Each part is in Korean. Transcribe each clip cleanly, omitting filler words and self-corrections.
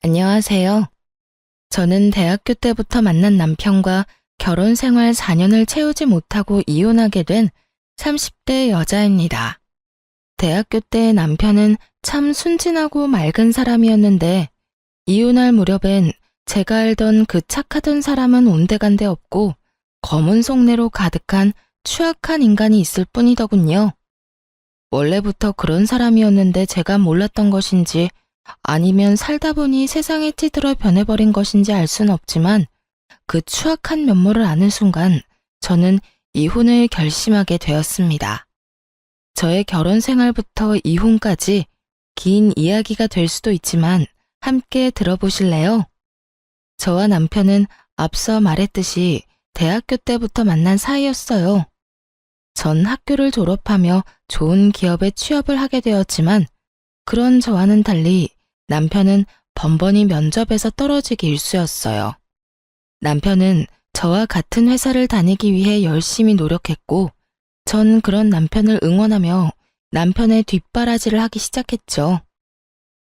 안녕하세요. 저는 대학교 때부터 만난 남편과 결혼 생활 4년을 채우지 못하고 이혼하게 된 30대 여자입니다. 대학교 때 남편은 참 순진하고 맑은 사람이었는데 이혼할 무렵엔 제가 알던 그 착하던 사람은 온데간데 없고 검은 속내로 가득한 추악한 인간이 있을 뿐이더군요. 원래부터 그런 사람이었는데 제가 몰랐던 것인지 아니면 살다 보니 세상에 찌들어 변해버린 것인지 알 순 없지만 그 추악한 면모를 아는 순간 저는 이혼을 결심하게 되었습니다. 저의 결혼 생활부터 이혼까지 긴 이야기가 될 수도 있지만 함께 들어보실래요? 저와 남편은 앞서 말했듯이 대학교 때부터 만난 사이였어요. 전 학교를 졸업하며 좋은 기업에 취업을 하게 되었지만 그런 저와는 달리 남편은 번번이 면접에서 떨어지기 일쑤였어요. 남편은 저와 같은 회사를 다니기 위해 열심히 노력했고 전 그런 남편을 응원하며 남편의 뒷바라지를 하기 시작했죠.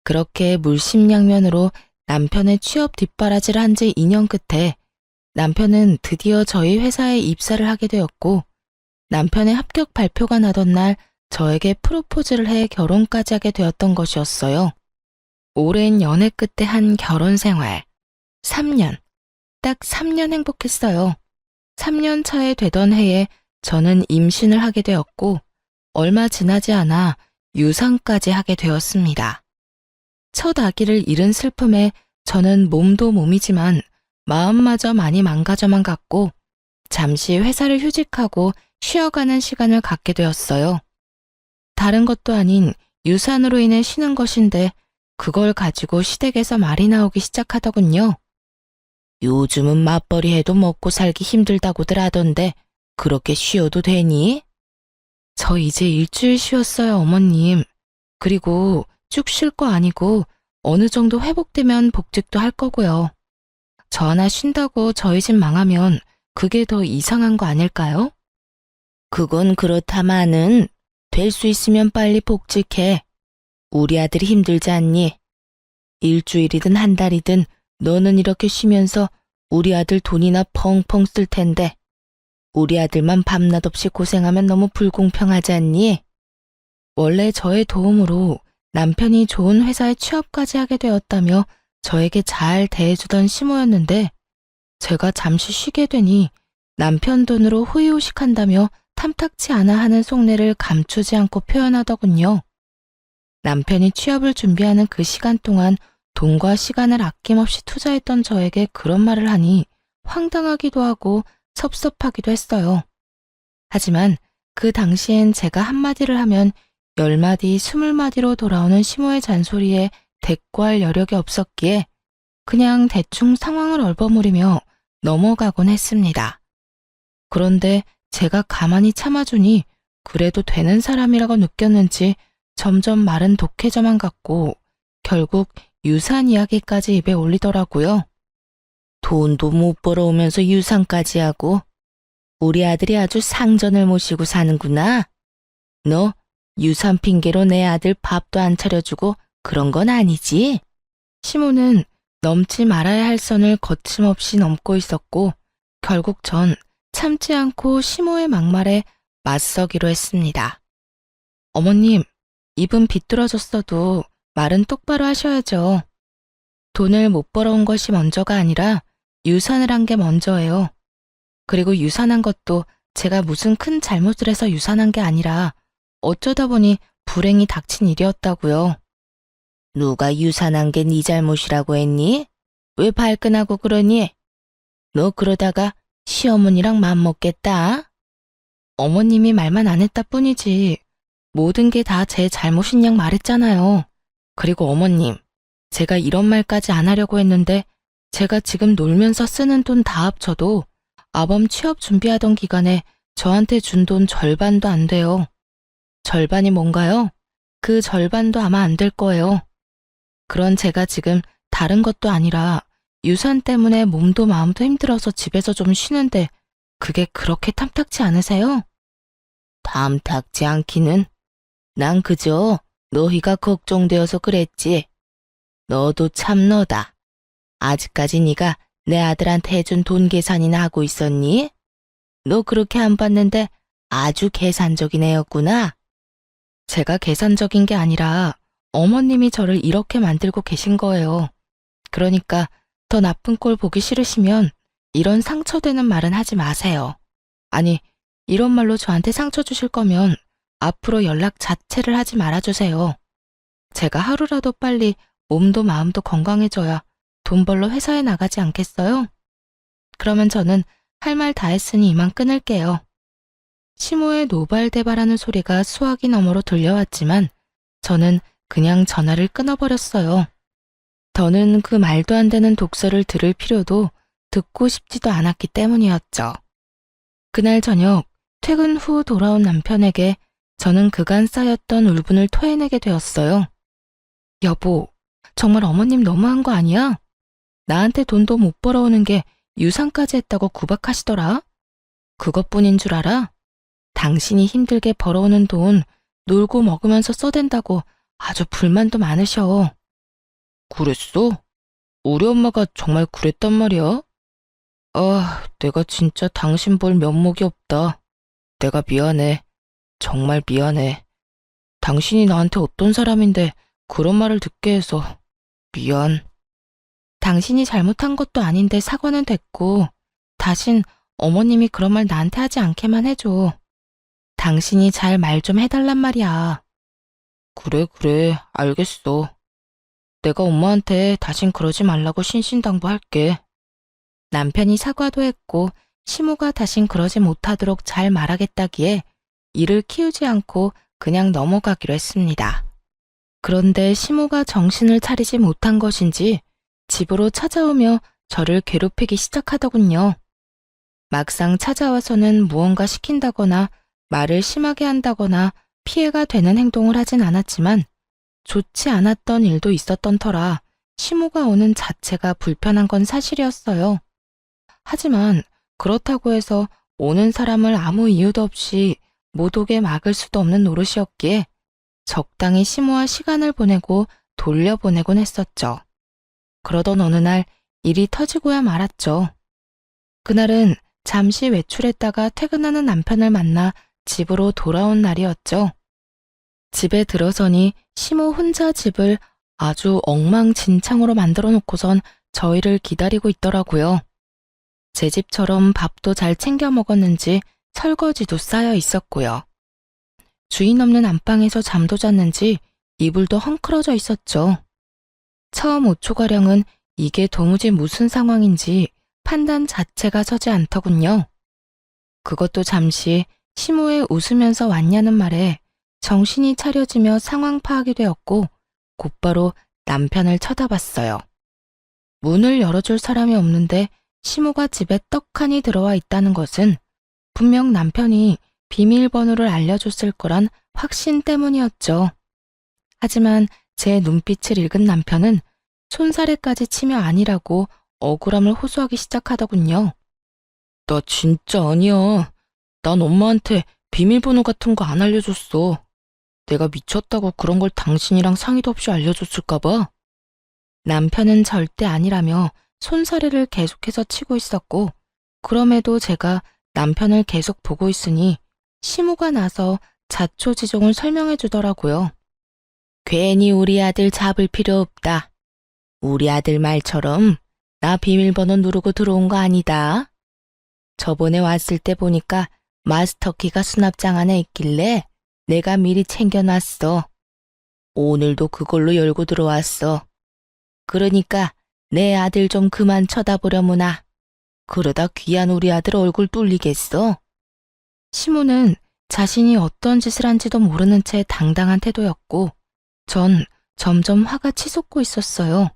그렇게 물심양면으로 남편의 취업 뒷바라지를 한 지 2년 끝에 남편은 드디어 저희 회사에 입사를 하게 되었고 남편의 합격 발표가 나던 날 저에게 프로포즈를 해 결혼까지 하게 되었던 것이었어요. 오랜 연애 끝에 한 결혼 생활. 3년. 딱 3년 행복했어요. 3년 차에 되던 해에 저는 임신을 하게 되었고 얼마 지나지 않아 유산까지 하게 되었습니다. 첫 아기를 잃은 슬픔에 저는 몸도 몸이지만 마음마저 많이 망가져만 갔고 잠시 회사를 휴직하고 쉬어가는 시간을 갖게 되었어요. 다른 것도 아닌 유산으로 인해 쉬는 것인데 그걸 가지고 시댁에서 말이 나오기 시작하더군요. 요즘은 맞벌이 해도 먹고 살기 힘들다고들 하던데 그렇게 쉬어도 되니? 저 이제 일주일 쉬었어요, 어머님. 그리고 쭉 쉴 거 아니고 어느 정도 회복되면 복직도 할 거고요. 저 하나 쉰다고 저희 집 망하면 그게 더 이상한 거 아닐까요? 그건 그렇다마는 될 수 있으면 빨리 복직해. 우리 아들이 힘들지 않니? 일주일이든 한 달이든 너는 이렇게 쉬면서 우리 아들 돈이나 펑펑 쓸 텐데 우리 아들만 밤낮 없이 고생하면 너무 불공평하지 않니? 원래 저의 도움으로 남편이 좋은 회사에 취업까지 하게 되었다며 저에게 잘 대해주던 시모였는데 제가 잠시 쉬게 되니 남편 돈으로 호의호식한다며 탐탁치 않아 하는 속내를 감추지 않고 표현하더군요. 남편이 취업을 준비하는 그 시간 동안 돈과 시간을 아낌없이 투자했던 저에게 그런 말을 하니 황당하기도 하고 섭섭하기도 했어요. 하지만 그 당시엔 제가 한마디를 하면 10마디, 20마디로 돌아오는 시모의 잔소리에 대꾸할 여력이 없었기에 그냥 대충 상황을 얼버무리며 넘어가곤 했습니다. 그런데 제가 가만히 참아주니 그래도 되는 사람이라고 느꼈는지 점점 말은 독해져만 갔고 결국 유산 이야기까지 입에 올리더라고요. 돈도 못 벌어오면서 유산까지 하고 우리 아들이 아주 상전을 모시고 사는구나. 너 유산 핑계로 내 아들 밥도 안 차려주고 그런 건 아니지? 시모는 넘지 말아야 할 선을 거침없이 넘고 있었고 결국 전 참지 않고 시모의 막말에 맞서기로 했습니다. 어머님, 입은 비뚤어졌어도 말은 똑바로 하셔야죠. 돈을 못 벌어온 것이 먼저가 아니라 유산을 한 게 먼저예요. 그리고 유산한 것도 제가 무슨 큰 잘못을 해서 유산한 게 아니라 어쩌다 보니 불행이 닥친 일이었다고요. 누가 유산한 게 네 잘못이라고 했니? 왜 발끈하고 그러니? 너 그러다가 시어머니랑 맘먹겠다. 어머님이 말만 안 했다 뿐이지 모든 게 다 제 잘못인 양 말했잖아요. 그리고 어머님, 제가 이런 말까지 안 하려고 했는데 제가 지금 놀면서 쓰는 돈 다 합쳐도 아범 취업 준비하던 기간에 저한테 준 돈 절반도 안 돼요. 절반이 뭔가요? 그 절반도 아마 안 될 거예요. 그런 제가 지금 다른 것도 아니라 유산 때문에 몸도 마음도 힘들어서 집에서 좀 쉬는데 그게 그렇게 탐탁치 않으세요? 탐탁지 않기는. 난 그저 너희가 걱정되어서 그랬지. 너도 참 너다. 아직까지 네가 내 아들한테 해준 돈 계산이나 하고 있었니? 너 그렇게 안 봤는데 아주 계산적인 애였구나. 제가 계산적인 게 아니라 어머님이 저를 이렇게 만들고 계신 거예요. 그러니까 더 나쁜 꼴 보기 싫으시면 이런 상처되는 말은 하지 마세요. 아니, 이런 말로 저한테 상처 주실 거면 앞으로 연락 자체를 하지 말아주세요. 제가 하루라도 빨리 몸도 마음도 건강해져야 돈 벌러 회사에 나가지 않겠어요? 그러면 저는 할 말 다 했으니 이만 끊을게요. 시모의 노발대발하는 소리가 수화기 너머로 들려왔지만 저는 그냥 전화를 끊어버렸어요. 더는 그 말도 안 되는 독설을 들을 필요도 듣고 싶지도 않았기 때문이었죠. 그날 저녁 퇴근 후 돌아온 남편에게 저는 그간 쌓였던 울분을 토해내게 되었어요. 여보, 정말 어머님 너무한 거 아니야? 나한테 돈도 못 벌어오는 게 유산까지 했다고 구박하시더라. 그것뿐인 줄 알아? 당신이 힘들게 벌어오는 돈 놀고 먹으면서 써댄다고 아주 불만도 많으셔. 그랬어? 우리 엄마가 정말 그랬단 말이야? 아, 내가 진짜 당신 볼 면목이 없다. 내가 미안해. 정말 미안해. 당신이 나한테 어떤 사람인데 그런 말을 듣게 해서 미안. 당신이 잘못한 것도 아닌데 사과는 됐고 다신 어머님이 그런 말 나한테 하지 않게만 해줘. 당신이 잘 말 좀 해달란 말이야. 그래, 알겠어. 내가 엄마한테 다신 그러지 말라고 신신당부할게. 남편이 사과도 했고 시모가 다신 그러지 못하도록 잘 말하겠다기에 이를 키우지 않고 그냥 넘어가기로 했습니다. 그런데 시모가 정신을 차리지 못한 것인지 집으로 찾아오며 저를 괴롭히기 시작하더군요. 막상 찾아와서는 무언가 시킨다거나 말을 심하게 한다거나 피해가 되는 행동을 하진 않았지만 좋지 않았던 일도 있었던 터라 시모가 오는 자체가 불편한 건 사실이었어요. 하지만 그렇다고 해서 오는 사람을 아무 이유도 없이 못 오게 막을 수도 없는 노릇이었기에 적당히 시모와 시간을 보내고 돌려보내곤 했었죠. 그러던 어느 날 일이 터지고야 말았죠. 그날은 잠시 외출했다가 퇴근하는 남편을 만나 집으로 돌아온 날이었죠. 집에 들어서니 시모 혼자 집을 아주 엉망진창으로 만들어 놓고선 저희를 기다리고 있더라고요. 제 집처럼 밥도 잘 챙겨 먹었는지 설거지도 쌓여 있었고요. 주인 없는 안방에서 잠도 잤는지 이불도 헝클어져 있었죠. 처음 5초가량은 이게 도무지 무슨 상황인지 판단 자체가 서지 않더군요. 그것도 잠시 시모의 웃으면서 왔냐는 말에 정신이 차려지며 상황 파악이 되었고 곧바로 남편을 쳐다봤어요. 문을 열어줄 사람이 없는데 시모가 집에 떡하니 들어와 있다는 것은 분명 남편이 비밀번호를 알려줬을 거란 확신 때문이었죠. 하지만 제 눈빛을 읽은 남편은 손사래까지 치며 아니라고 억울함을 호소하기 시작하더군요. 나 진짜 아니야. 난 엄마한테 비밀번호 같은 거 안 알려줬어. 내가 미쳤다고 그런 걸 당신이랑 상의도 없이 알려줬을까봐. 남편은 절대 아니라며 손사래를 계속해서 치고 있었고 그럼에도 제가 남편을 계속 보고 있으니 시모가 나서 자초지종을 설명해 주더라고요. 괜히 우리 아들 잡을 필요 없다. 우리 아들 말처럼 나 비밀번호 누르고 들어온 거 아니다. 저번에 왔을 때 보니까 마스터키가 수납장 안에 있길래 내가 미리 챙겨놨어. 오늘도 그걸로 열고 들어왔어. 그러니까 내 아들 좀 그만 쳐다보려무나. 그러다 귀한 우리 아들 얼굴 뚫리겠어. 시모는 자신이 어떤 짓을 한지도 모르는 채 당당한 태도였고 전 점점 화가 치솟고 있었어요.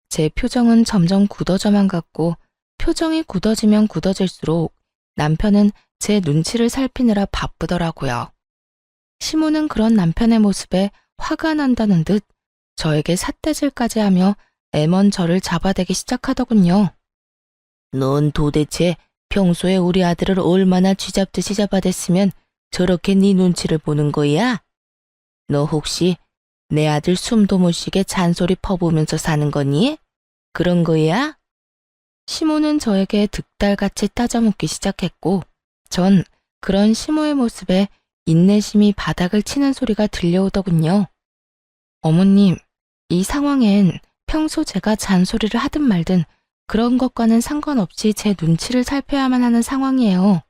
제 표정은 점점 굳어져만 갔고 표정이 굳어지면 굳어질수록 남편은 제 눈치를 살피느라 바쁘더라고요. 시모는 그런 남편의 모습에 화가 난다는 듯 저에게 삿대질까지 하며 애먼 저를 잡아대기 시작하더군요. 넌 도대체 평소에 우리 아들을 얼마나 쥐잡듯이 잡아댔으면 저렇게 네 눈치를 보는 거야? 너 혹시 내 아들 숨도 못 쉬게 잔소리 퍼부으면서 사는 거니? 그런 거야? 시모는 저에게 득달같이 따져묻기 시작했고, 전 그런 시모의 모습에 인내심이 바닥을 치는 소리가 들려오더군요. 어머님, 이 상황엔 평소 제가 잔소리를 하든 말든 그런 것과는 상관없이 제 눈치를 살펴야만 하는 상황이에요.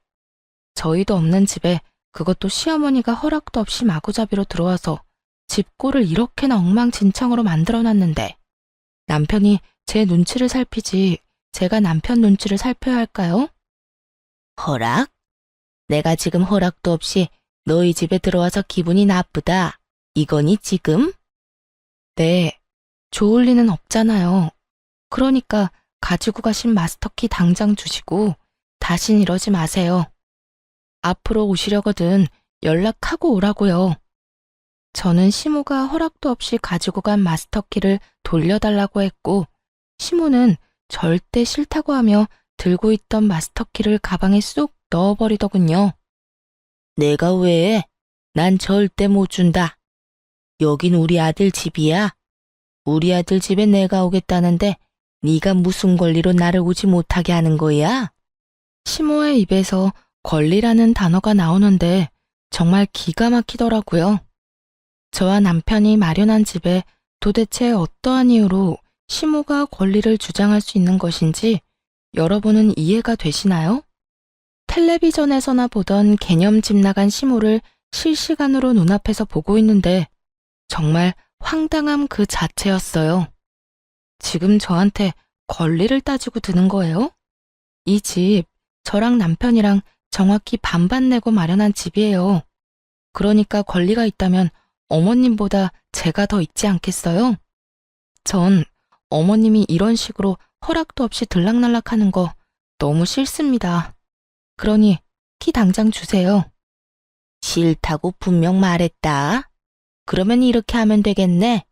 저희도 없는 집에 그것도 시어머니가 허락도 없이 마구잡이로 들어와서 집 꼴을 이렇게나 엉망진창으로 만들어놨는데 남편이 제 눈치를 살피지 제가 남편 눈치를 살펴야 할까요? 허락? 내가 지금 허락도 없이 너희 집에 들어와서 기분이 나쁘다. 이거니 지금? 네, 좋을 리는 없잖아요. 그러니까 가지고 가신 마스터키 당장 주시고 다신 이러지 마세요. 앞으로 오시려거든 연락하고 오라고요. 저는 시모가 허락도 없이 가지고 간 마스터키를 돌려달라고 했고 시모는 절대 싫다고 하며 들고 있던 마스터키를 가방에 쏙 넣어버리더군요. 내가 왜? 난 절대 못 준다. 여긴 우리 아들 집이야. 우리 아들 집에 내가 오겠다는데 네가 무슨 권리로 나를 오지 못하게 하는 거야? 시모의 입에서 권리라는 단어가 나오는데 정말 기가 막히더라고요. 저와 남편이 마련한 집에 도대체 어떠한 이유로 시모가 권리를 주장할 수 있는 것인지 여러분은 이해가 되시나요? 텔레비전에서나 보던 개념 집 나간 시모를 실시간으로 눈앞에서 보고 있는데 정말 황당함 그 자체였어요. 지금 저한테 권리를 따지고 드는 거예요? 이 집, 저랑 남편이랑 정확히 반반 내고 마련한 집이에요. 그러니까 권리가 있다면 어머님보다 제가 더 있지 않겠어요? 전 어머님이 이런 식으로 허락도 없이 들락날락하는 거 너무 싫습니다. 그러니 키 당장 주세요. 싫다고 분명 말했다. 그러면 이렇게 하면 되겠네.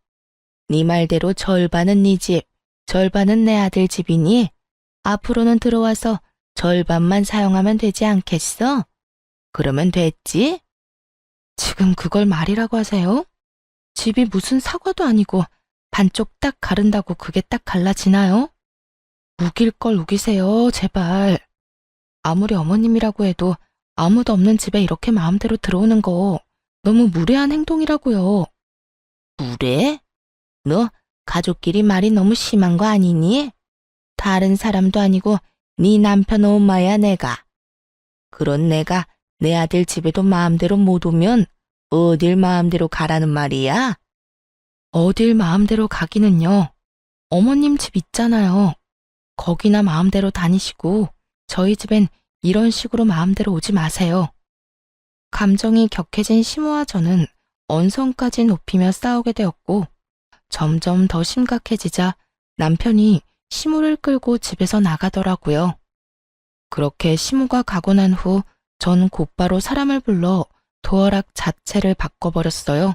네 말대로 절반은 네 집, 절반은 내 아들 집이니 앞으로는 들어와서 절반만 사용하면 되지 않겠어? 그러면 됐지? 지금 그걸 말이라고 하세요? 집이 무슨 사과도 아니고 반쪽 딱 가른다고 그게 딱 갈라지나요? 우길 걸 우기세요, 제발. 아무리 어머님이라고 해도 아무도 없는 집에 이렇게 마음대로 들어오는 거 너무 무례한 행동이라고요. 무례? 너 가족끼리 말이 너무 심한 거 아니니? 다른 사람도 아니고 네 남편 엄마야 내가. 그런 내가 내 아들 집에도 마음대로 못 오면 어딜 마음대로 가라는 말이야? 어딜 마음대로 가기는요. 어머님 집 있잖아요. 거기나 마음대로 다니시고 저희 집엔 이런 식으로 마음대로 오지 마세요. 감정이 격해진 시모와 저는 언성까지 높이며 싸우게 되었고 점점 더 심각해지자 남편이 시모를 끌고 집에서 나가더라고요. 그렇게 시모가 가고 난 후 전 곧바로 사람을 불러 도어락 자체를 바꿔버렸어요.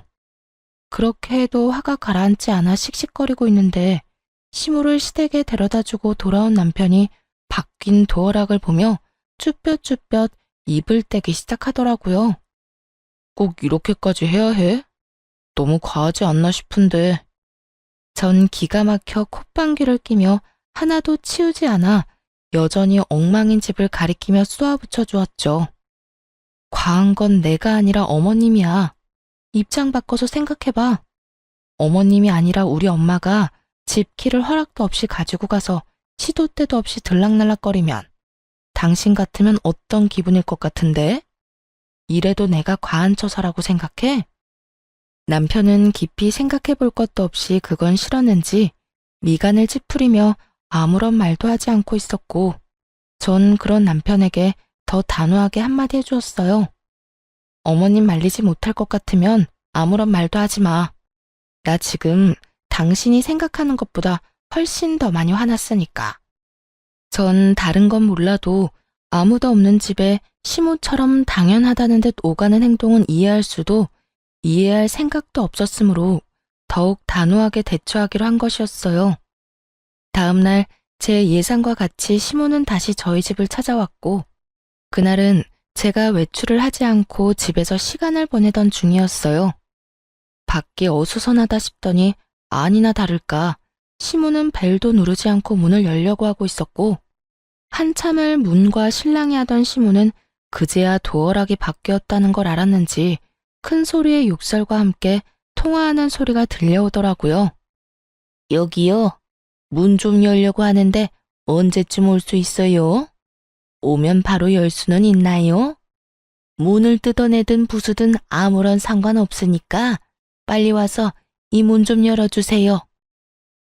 그렇게 해도 화가 가라앉지 않아 씩씩거리고 있는데 시모를 시댁에 데려다주고 돌아온 남편이 바뀐 도어락을 보며 쭈뼛쭈뼛 입을 떼기 시작하더라고요. 꼭 이렇게까지 해야 해? 너무 과하지 않나 싶은데. 전 기가 막혀 콧방귀를 끼며 하나도 치우지 않아 여전히 엉망인 집을 가리키며 쏘아붙여 주었죠. 과한 건 내가 아니라 어머님이야. 입장 바꿔서 생각해봐. 어머님이 아니라 우리 엄마가 집 키를 허락도 없이 가지고 가서 시도 때도 없이 들락날락거리면 당신 같으면 어떤 기분일 것 같은데? 이래도 내가 과한 처사라고 생각해? 남편은 깊이 생각해 볼 것도 없이 그건 싫었는지 미간을 찌푸리며 아무런 말도 하지 않고 있었고 전 그런 남편에게 더 단호하게 한마디 해주었어요. 어머님 말리지 못할 것 같으면 아무런 말도 하지 마. 나 지금 당신이 생각하는 것보다 훨씬 더 많이 화났으니까. 전 다른 건 몰라도 아무도 없는 집에 시모처럼 당연하다는 듯 오가는 행동은 이해할 수도 이해할 생각도 없었으므로 더욱 단호하게 대처하기로 한 것이었어요. 다음 날 제 예상과 같이 시모는 다시 저희 집을 찾아왔고 그날은 제가 외출을 하지 않고 집에서 시간을 보내던 중이었어요. 밖이 어수선하다 싶더니 아니나 다를까 시모는 벨도 누르지 않고 문을 열려고 하고 있었고 한참을 문과 실랑이 하던 시모는 그제야 도어락이 바뀌었다는 걸 알았는지 큰 소리의 욕설과 함께 통화하는 소리가 들려오더라고요. 여기요. 문 좀 열려고 하는데 언제쯤 올 수 있어요? 오면 바로 열 수는 있나요? 문을 뜯어내든 부수든 아무런 상관없으니까 빨리 와서 이 문 좀 열어주세요.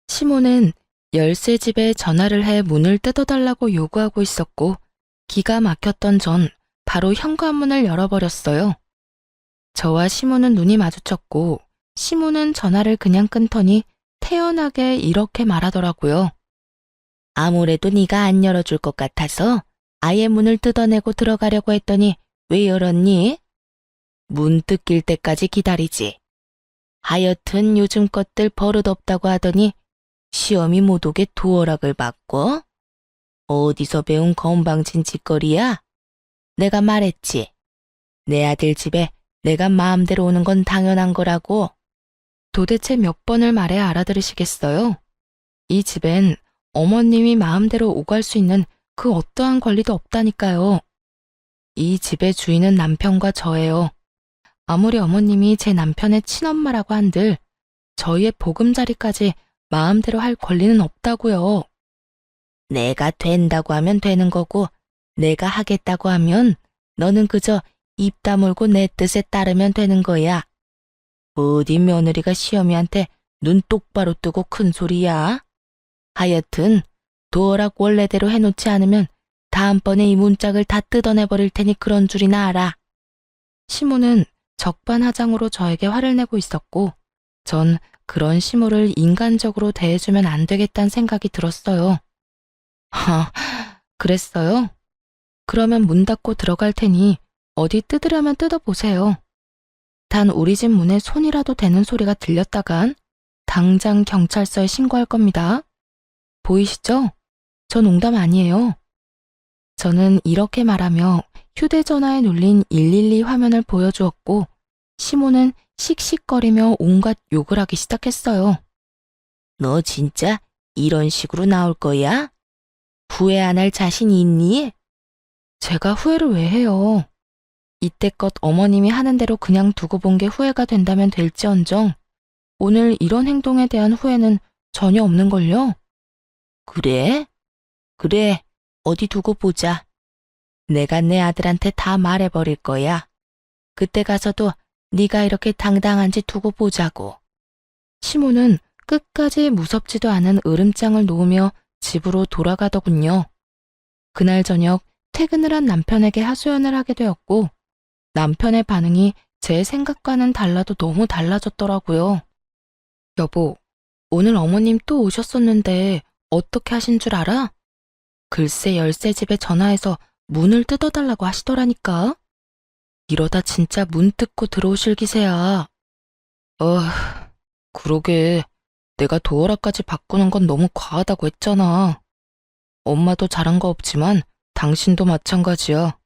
시모는 열쇠집에 전화를 해 문을 뜯어달라고 요구하고 있었고 기가 막혔던 전 바로 현관문을 열어버렸어요. 저와 시모는 눈이 마주쳤고 시모는 전화를 그냥 끊더니 태연하게 이렇게 말하더라고요. 아무래도 네가 안 열어줄 것 같아서 아예 문을 뜯어내고 들어가려고 했더니 왜 열었니? 문 뜯길 때까지 기다리지. 하여튼 요즘 것들 버릇없다고 하더니 시험이 못 오게 도어락을 바꿔? 어디서 배운 건방진 짓거리야? 내가 말했지. 내 아들 집에 내가 마음대로 오는 건 당연한 거라고. 도대체 몇 번을 말해야 알아들으시겠어요? 이 집엔 어머님이 마음대로 오갈 수 있는 그 어떠한 권리도 없다니까요. 이 집의 주인은 남편과 저예요. 아무리 어머님이 제 남편의 친엄마라고 한들 저희의 보금자리까지 마음대로 할 권리는 없다고요. 내가 된다고 하면 되는 거고 내가 하겠다고 하면 너는 그저 입 다물고 내 뜻에 따르면 되는 거야. 어디 며느리가 시어미한테 눈 똑바로 뜨고 큰 소리야. 하여튼 도어락 원래대로 해놓지 않으면 다음번에 이 문짝을 다 뜯어내버릴 테니 그런 줄이나 알아. 시모는 적반하장으로 저에게 화를 내고 있었고 전 그런 시모를 인간적으로 대해주면 안 되겠다는 생각이 들었어요. 그랬어요? 그러면 문 닫고 들어갈 테니 어디 뜯으려면 뜯어보세요. 단 우리 집 문에 손이라도 대는 소리가 들렸다간 당장 경찰서에 신고할 겁니다. 보이시죠? 저 농담 아니에요. 저는 이렇게 말하며 휴대전화에 눌린 112 화면을 보여주었고 시모는 씩씩거리며 온갖 욕을 하기 시작했어요. 너 진짜 이런 식으로 나올 거야? 후회 안 할 자신이 있니? 제가 후회를 왜 해요? 이때껏 어머님이 하는 대로 그냥 두고 본 게 후회가 된다면 될지언정 오늘 이런 행동에 대한 후회는 전혀 없는걸요? 그래? 그래, 어디 두고 보자. 내가 내 아들한테 다 말해버릴 거야. 그때 가서도 네가 이렇게 당당한지 두고 보자고. 시모는 끝까지 무섭지도 않은 으름장을 놓으며 집으로 돌아가더군요. 그날 저녁 퇴근을 한 남편에게 하소연을 하게 되었고 남편의 반응이 제 생각과는 달라도 너무 달라졌더라고요. 여보, 오늘 어머님 또 오셨었는데 어떻게 하신 줄 알아? 글쎄 열쇠집에 전화해서 문을 뜯어달라고 하시더라니까. 이러다 진짜 문 뜯고 들어오실 기세야. 그러게. 내가 도어락까지 바꾸는 건 너무 과하다고 했잖아. 엄마도 잘한 거 없지만 당신도 마찬가지야.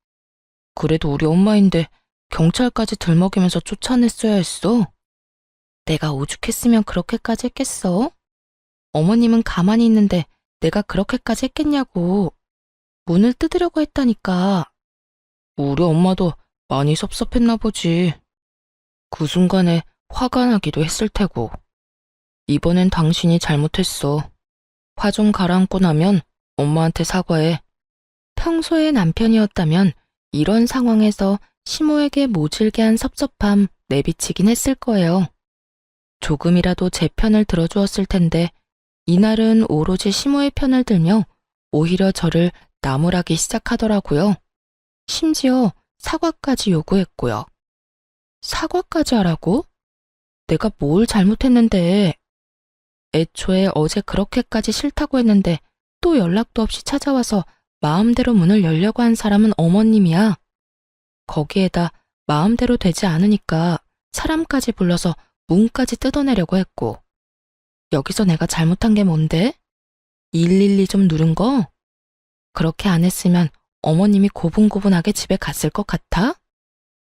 그래도 우리 엄마인데 경찰까지 들먹이면서 쫓아냈어야 했어. 내가 오죽했으면 그렇게까지 했겠어? 어머님은 가만히 있는데 내가 그렇게까지 했겠냐고. 문을 뜯으려고 했다니까. 우리 엄마도 많이 섭섭했나 보지. 그 순간에 화가 나기도 했을 테고. 이번엔 당신이 잘못했어. 화 좀 가라앉고 나면 엄마한테 사과해. 평소에 남편이었다면 이런 상황에서 시모에게 모질게 한 섭섭함 내비치긴 했을 거예요. 조금이라도 제 편을 들어주었을 텐데 이날은 오로지 시모의 편을 들며 오히려 저를 나무라기 시작하더라고요. 심지어 사과까지 요구했고요. 사과까지 하라고? 내가 뭘 잘못했는데. 애초에 어제 그렇게까지 싫다고 했는데 또 연락도 없이 찾아와서 마음대로 문을 열려고 한 사람은 어머님이야. 거기에다 마음대로 되지 않으니까 사람까지 불러서 문까지 뜯어내려고 했고. 여기서 내가 잘못한 게 뭔데? 112 좀 누른 거? 그렇게 안 했으면 어머님이 고분고분하게 집에 갔을 것 같아?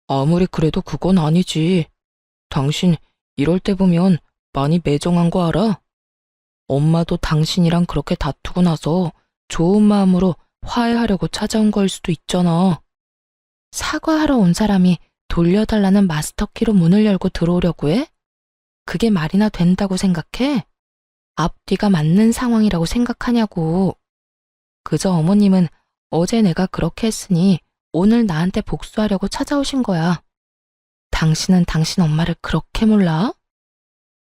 아무리 그래도 그건 아니지. 당신 이럴 때 보면 많이 매정한 거 알아? 엄마도 당신이랑 그렇게 다투고 나서 좋은 마음으로 화해하려고 찾아온 거일 수도 있잖아. 사과하러 온 사람이 돌려달라는 마스터키로 문을 열고 들어오려고 해? 그게 말이나 된다고 생각해? 앞뒤가 맞는 상황이라고 생각하냐고. 그저 어머님은 어제 내가 그렇게 했으니 오늘 나한테 복수하려고 찾아오신 거야. 당신은 당신 엄마를 그렇게 몰라?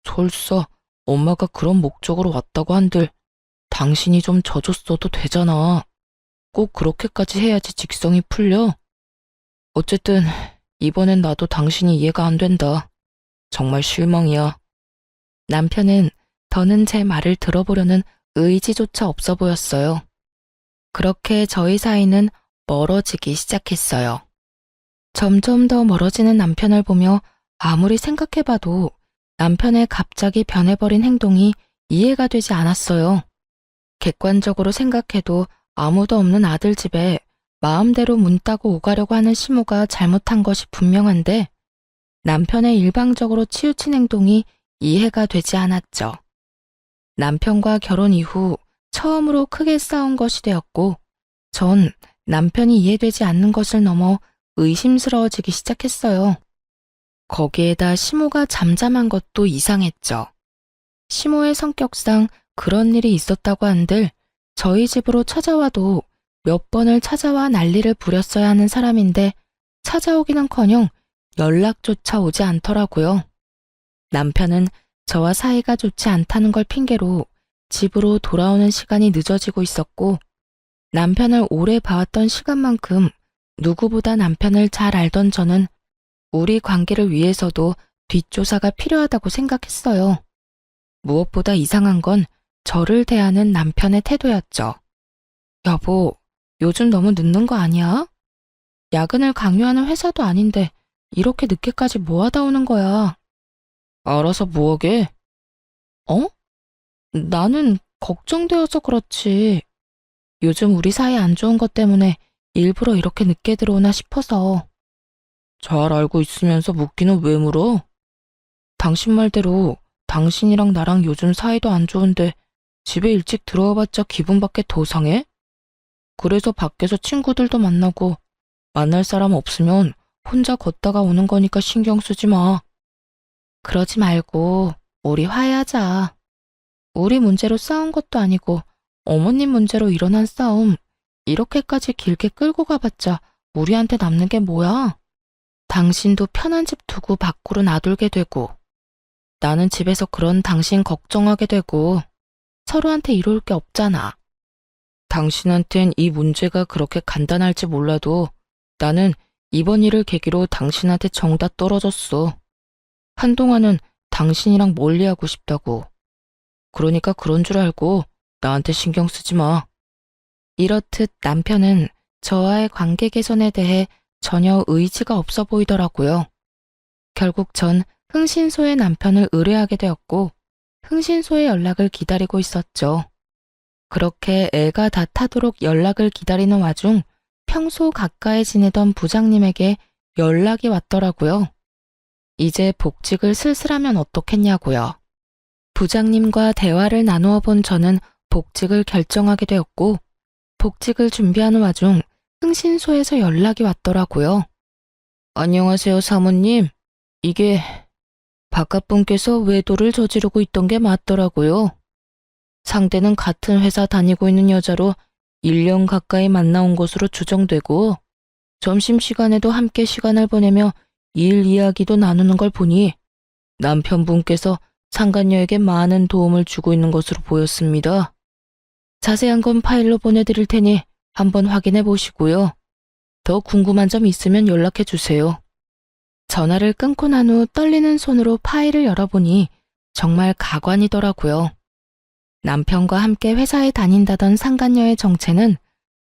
설사 엄마가 그런 목적으로 왔다고 한들 당신이 좀 져줬어도 되잖아. 꼭 그렇게까지 해야지 직성이 풀려. 어쨌든 이번엔 나도 당신이 이해가 안 된다. 정말 실망이야. 남편은 더는 제 말을 들어보려는 의지조차 없어 보였어요. 그렇게 저희 사이는 멀어지기 시작했어요. 점점 더 멀어지는 남편을 보며 아무리 생각해봐도 남편의 갑자기 변해버린 행동이 이해가 되지 않았어요. 객관적으로 생각해도 아무도 없는 아들 집에 마음대로 문 따고 오가려고 하는 시모가 잘못한 것이 분명한데 남편의 일방적으로 치우친 행동이 이해가 되지 않았죠. 남편과 결혼 이후 처음으로 크게 싸운 것이 되었고 전 남편이 이해되지 않는 것을 넘어 의심스러워지기 시작했어요. 거기에다 시모가 잠잠한 것도 이상했죠. 시모의 성격상 그런 일이 있었다고 한들 저희 집으로 찾아와도 몇 번을 찾아와 난리를 부렸어야 하는 사람인데 찾아오기는커녕 연락조차 오지 않더라고요. 남편은 저와 사이가 좋지 않다는 걸 핑계로 집으로 돌아오는 시간이 늦어지고 있었고 남편을 오래 봐왔던 시간만큼 누구보다 남편을 잘 알던 저는 우리 관계를 위해서도 뒷조사가 필요하다고 생각했어요. 무엇보다 이상한 건 저를 대하는 남편의 태도였죠. 여보, 요즘 너무 늦는 거 아니야? 야근을 강요하는 회사도 아닌데 이렇게 늦게까지 뭐 하다 오는 거야? 알아서 뭐하게? 어? 나는 걱정되어서 그렇지. 요즘 우리 사이 안 좋은 것 때문에 일부러 이렇게 늦게 들어오나 싶어서. 잘 알고 있으면서 묻기는 왜 물어? 당신 말대로 당신이랑 나랑 요즘 사이도 안 좋은데 집에 일찍 들어와봤자 기분밖에 더 상해? 그래서 밖에서 친구들도 만나고 만날 사람 없으면 혼자 걷다가 오는 거니까 신경 쓰지 마. 그러지 말고 우리 화해하자. 우리 문제로 싸운 것도 아니고 어머님 문제로 일어난 싸움 이렇게까지 길게 끌고 가봤자 우리한테 남는 게 뭐야? 당신도 편한 집 두고 밖으로 나돌게 되고 나는 집에서 그런 당신 걱정하게 되고 서로한테 이로울 게 없잖아. 당신한텐 이 문제가 그렇게 간단할지 몰라도 나는 이번 일을 계기로 당신한테 정다 떨어졌어. 한동안은 당신이랑 멀리하고 싶다고. 그러니까 그런 줄 알고 나한테 신경 쓰지 마. 이렇듯 남편은 저와의 관계 개선에 대해 전혀 의지가 없어 보이더라고요. 결국 전 흥신소의 남편을 의뢰하게 되었고 흥신소의 연락을 기다리고 있었죠. 그렇게 애가 다 타도록 연락을 기다리는 와중 평소 가까이 지내던 부장님에게 연락이 왔더라고요. 이제 복직을 슬슬하면 어떻겠냐고요. 부장님과 대화를 나누어 본 저는 복직을 결정하게 되었고 복직을 준비하는 와중 흥신소에서 연락이 왔더라고요. 안녕하세요, 사모님. 이게 바깥분께서 외도를 저지르고 있던 게 맞더라고요. 상대는 같은 회사 다니고 있는 여자로 1년 가까이 만나온 것으로 추정되고 점심시간에도 함께 시간을 보내며 일 이야기도 나누는 걸 보니 남편분께서 상간녀에게 많은 도움을 주고 있는 것으로 보였습니다. 자세한 건 파일로 보내드릴 테니 한번 확인해 보시고요. 더 궁금한 점 있으면 연락해 주세요. 전화를 끊고 난 후 떨리는 손으로 파일을 열어보니 정말 가관이더라고요. 남편과 함께 회사에 다닌다던 상간녀의 정체는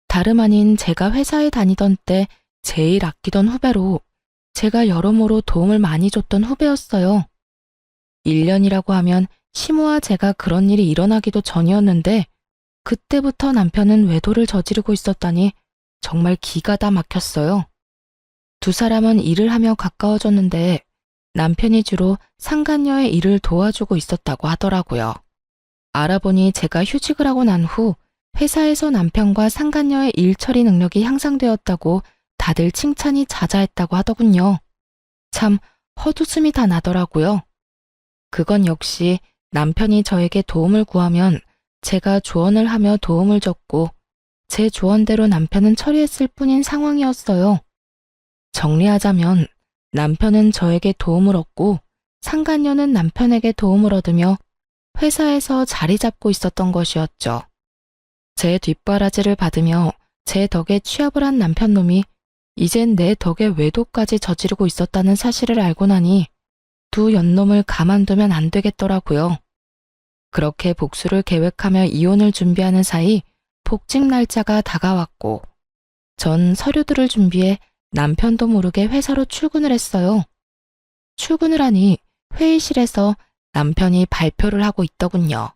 다름 아닌 제가 회사에 다니던 때 제일 아끼던 후배로 제가 여러모로 도움을 많이 줬던 후배였어요. 1년이라고 하면 시모와 제가 그런 일이 일어나기도 전이었는데 그때부터 남편은 외도를 저지르고 있었다니 정말 기가 다 막혔어요. 두 사람은 일을 하며 가까워졌는데 남편이 주로 상간녀의 일을 도와주고 있었다고 하더라고요. 알아보니 제가 휴직을 하고 난 후 회사에서 남편과 상간녀의 일 처리 능력이 향상되었다고 다들 칭찬이 자자했다고 하더군요. 참 헛웃음이 다 나더라고요. 그건 역시 남편이 저에게 도움을 구하면 제가 조언을 하며 도움을 줬고 제 조언대로 남편은 처리했을 뿐인 상황이었어요. 정리하자면 남편은 저에게 도움을 얻고 상간녀는 남편에게 도움을 얻으며 회사에서 자리 잡고 있었던 것이었죠. 제 뒷바라지를 받으며 제 덕에 취업을 한 남편놈이 이젠 내 덕에 외도까지 저지르고 있었다는 사실을 알고 나니 두 연놈을 가만두면 안 되겠더라고요. 그렇게 복수를 계획하며 이혼을 준비하는 사이 복직 날짜가 다가왔고 전 서류들을 준비해 남편도 모르게 회사로 출근을 했어요. 출근을 하니 회의실에서 남편이 발표를 하고 있더군요.